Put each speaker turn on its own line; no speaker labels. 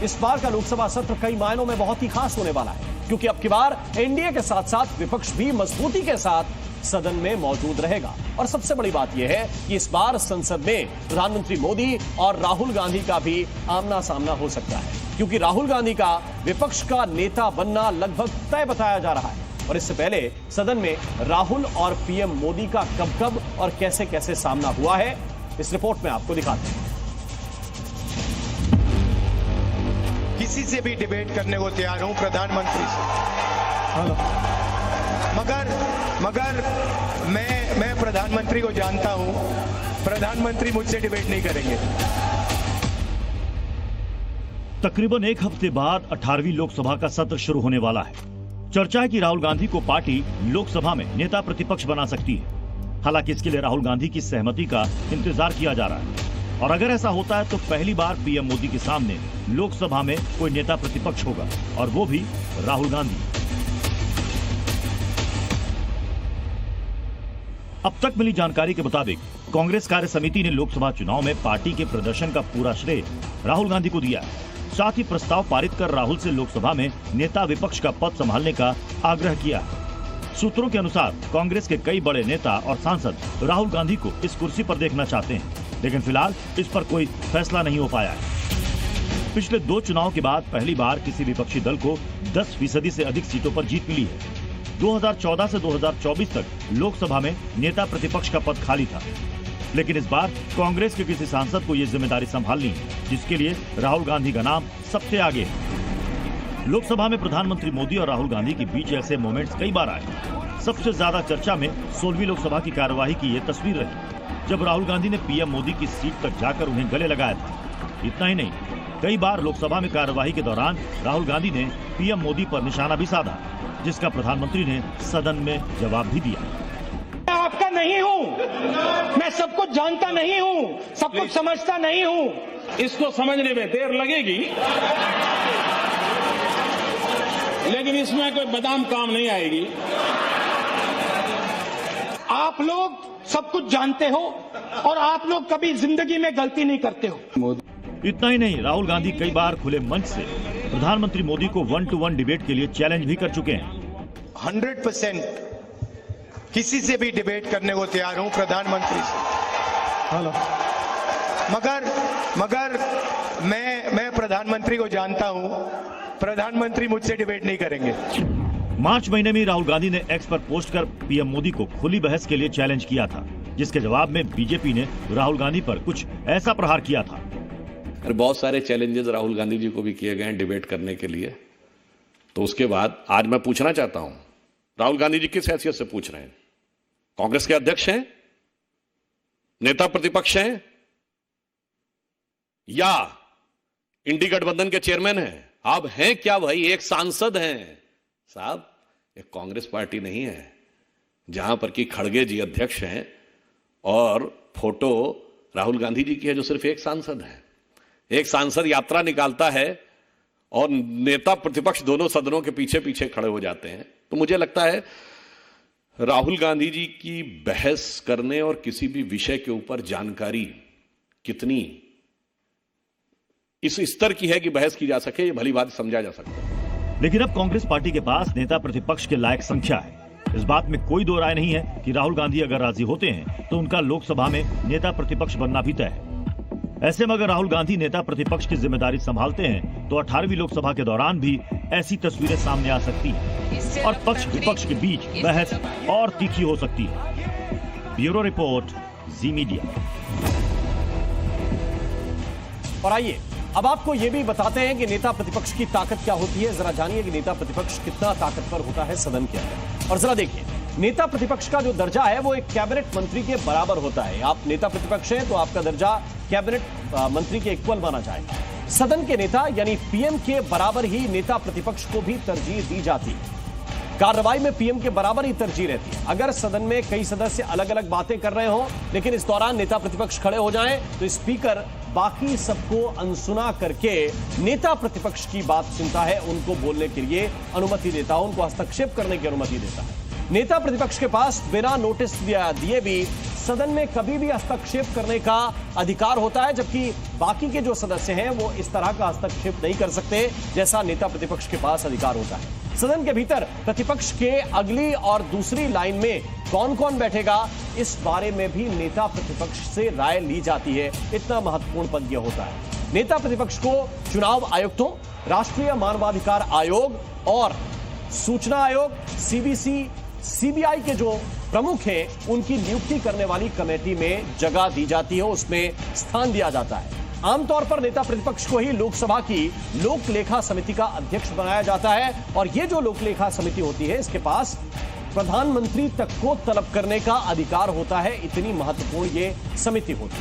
इस बार का लोकसभा सत्र कई मायनों में बहुत ही खास होने वाला है, क्योंकि अब की बार एनडीए के साथ साथ विपक्ष भी मजबूती के साथ सदन में मौजूद रहेगा। और सबसे बड़ी बात यह है कि इस बार संसद में प्रधानमंत्री मोदी और राहुल गांधी का भी आमना सामना हो सकता है, क्योंकि राहुल गांधी का विपक्ष का नेता बनना लगभग तय बताया जा रहा है। और इससे पहले सदन में राहुल और पीएम मोदी का कब कब और कैसे कैसे सामना हुआ है, इस रिपोर्ट में आपको दिखाते हैं।
किसी से भी डिबेट करने को तैयार हूं, प्रधानमंत्री से। मगर मैं प्रधानमंत्री को जानता हूं, प्रधानमंत्री मुझसे डिबेट नहीं करेंगे।
तकरीबन एक हफ्ते बाद 18वीं लोकसभा का सत्र शुरू होने वाला है। चर्चा है कि राहुल गांधी को पार्टी लोकसभा में नेता प्रतिपक्ष बना सकती है। हालांकि इसके लिए राहुल गांधी की सहमति का इंतजार किया जा रहा है, और अगर ऐसा होता है तो पहली बार पीएम मोदी के सामने लोकसभा में कोई नेता प्रतिपक्ष होगा, और वो भी राहुल गांधी। अब तक मिली जानकारी के मुताबिक कांग्रेस कार्य समिति ने लोकसभा चुनाव में पार्टी के प्रदर्शन का पूरा श्रेय राहुल गांधी को दिया है। साथ ही प्रस्ताव पारित कर राहुल से लोकसभा में नेता विपक्ष का पद संभालने का आग्रह किया। सूत्रों के अनुसार कांग्रेस के कई बड़े नेता और सांसद राहुल गांधी को इस कुर्सी पर देखना चाहते हैं, लेकिन फिलहाल इस पर कोई फैसला नहीं हो पाया है। पिछले 2 चुनाव के बाद पहली बार किसी विपक्षी दल को 10% से अधिक सीटों पर जीत मिली है। 2014 से 2024 तक लोकसभा में नेता प्रतिपक्ष का पद खाली था, लेकिन इस बार कांग्रेस के किसी सांसद को ये जिम्मेदारी संभालनी है, जिसके लिए राहुल गांधी का नाम सबसे आगे है। लोकसभा में प्रधानमंत्री मोदी और राहुल गांधी के बीच ऐसे मोमेंट्स कई बार आए। सबसे ज्यादा चर्चा में 16वीं लोकसभा की कार्यवाही की ये तस्वीर रही, जब राहुल गांधी ने पीएम मोदी की सीट तक जाकर उन्हें गले लगाया था। इतना ही नहीं, कई बार लोकसभा में कार्यवाही के दौरान राहुल गांधी ने पीएम मोदी पर निशाना भी साधा, जिसका प्रधानमंत्री ने सदन में जवाब भी दिया।
मैं आपका नहीं हूं, मैं सब कुछ जानता नहीं हूं, सब कुछ समझता नहीं हूं।
इसको समझने में देर लगेगी, लेकिन इसमें कोई बादाम काम नहीं आएगी।
आप लोग सब कुछ जानते हो और आप लोग कभी जिंदगी में गलती नहीं करते हो।
इतना ही नहीं, राहुल गांधी कई बार खुले मंच से प्रधानमंत्री मोदी को 1-to-1 डिबेट के लिए चैलेंज भी कर चुके हैं।
100% किसी से भी डिबेट करने को तैयार हूं, प्रधानमंत्री से। मगर मैं प्रधानमंत्री को जानता हूं, प्रधानमंत्री मुझसे डिबेट नहीं करेंगे।
मार्च महीने में राहुल गांधी ने एक्स पर पोस्ट कर पीएम मोदी को खुली बहस के लिए चैलेंज किया था, जिसके जवाब में बीजेपी ने राहुल गांधी पर कुछ ऐसा प्रहार किया था।
बहुत सारे चैलेंजेस राहुल गांधी जी को भी किए गए हैं डिबेट करने के लिए। तो उसके बाद आज मैं पूछना चाहता हूं, राहुल गांधी जी किस हैसियत से पूछ रहे हैं? कांग्रेस के अध्यक्ष हैं, नेता प्रतिपक्ष हैं, या इंडी गठबंधन के चेयरमैन हैं? आप हैं क्या भाई? एक सांसद हैं साहब, एक कांग्रेस पार्टी नहीं है जहां पर कि खड़गे जी अध्यक्ष हैं और फोटो राहुल गांधी जी की है जो सिर्फ एक सांसद है। एक सांसद यात्रा निकालता है और नेता प्रतिपक्ष दोनों सदनों के पीछे पीछे खड़े हो जाते हैं। तो मुझे लगता है राहुल गांधी जी की बहस करने और किसी भी विषय के ऊपर जानकारी कितनी इस स्तर की है कि बहस की जा सके, ये भली बात समझा जा सकता है।
लेकिन अब कांग्रेस पार्टी के पास नेता प्रतिपक्ष के लायक संख्या है। इस बात में कोई दो राय नहीं है कि राहुल गांधी अगर राजी होते हैं तो उनका लोकसभा में नेता प्रतिपक्ष बनना भी तय है। ऐसे में अगर राहुल गांधी नेता प्रतिपक्ष की जिम्मेदारी संभालते हैं तो 18वीं लोकसभा के दौरान भी ऐसी तस्वीरें सामने आ सकती हैं और पक्ष विपक्ष के बीच बहस और तीखी हो सकती है। ब्यूरो रिपोर्ट, जी मीडिया।
और आइए अब आपको यह भी बताते हैं कि नेता प्रतिपक्ष की ताकत क्या होती है। जरा जानिए कि नेता प्रतिपक्ष कितना ताकतवर होता है सदन के अंदर। और जरा देखिए, नेता प्रतिपक्ष का जो दर्जा है वो एक कैबिनेट मंत्री के बराबर होता है। आप नेता प्रतिपक्ष हैं तो आपका दर्जा कैबिनेट मंत्री के इक्वल माना जाएगा। सदन के नेता यानी पीएम के बराबर ही नेता प्रतिपक्ष को भी तरजीह दी जाती है। कार्रवाई में पीएम के बराबर ही तरजीह रहती है। अगर सदन में कई सदस्य अलग अलग बातें कर रहे हो लेकिन इस दौरान नेता प्रतिपक्ष खड़े हो जाएं तो स्पीकर बाकी सबको अनसुना करके नेता प्रतिपक्ष की बात सुनता है, उनको बोलने के लिए अनुमति देता है, उनको हस्तक्षेप करने की अनुमति देता है। नेता प्रतिपक्ष के पास बिना नोटिस दिए भी सदन में कभी भी हस्तक्षेप करने का अधिकार होता है, जबकि बाकी के जो सदस्य हैं वो इस तरह का हस्तक्षेप नहीं कर सकते जैसा नेता प्रतिपक्ष के पास अधिकार होता है। सदन के भीतर प्रतिपक्ष के अगली और दूसरी लाइन में कौन कौन बैठेगा, इस बारे में भी नेता प्रतिपक्ष से राय ली जाती है। इतना महत्वपूर्ण पद यह होता है। नेता प्रतिपक्ष को चुनाव आयुक्तों, राष्ट्रीय मानवाधिकार आयोग और सूचना आयोग, सीबीसी, सीबीआई के जो प्रमुख हैं उनकी नियुक्ति करने वाली कमेटी में जगह दी जाती है, उसमें स्थान दिया जाता है। आमतौर पर नेता प्रतिपक्ष को ही लोकसभा की लोक लेखा समिति का अध्यक्ष बनाया जाता है और ये जो लोक लेखा समिति होती है इसके पास प्रधानमंत्री तक को तलब करने का अधिकार होता है। इतनी महत्वपूर्ण ये समिति होती है।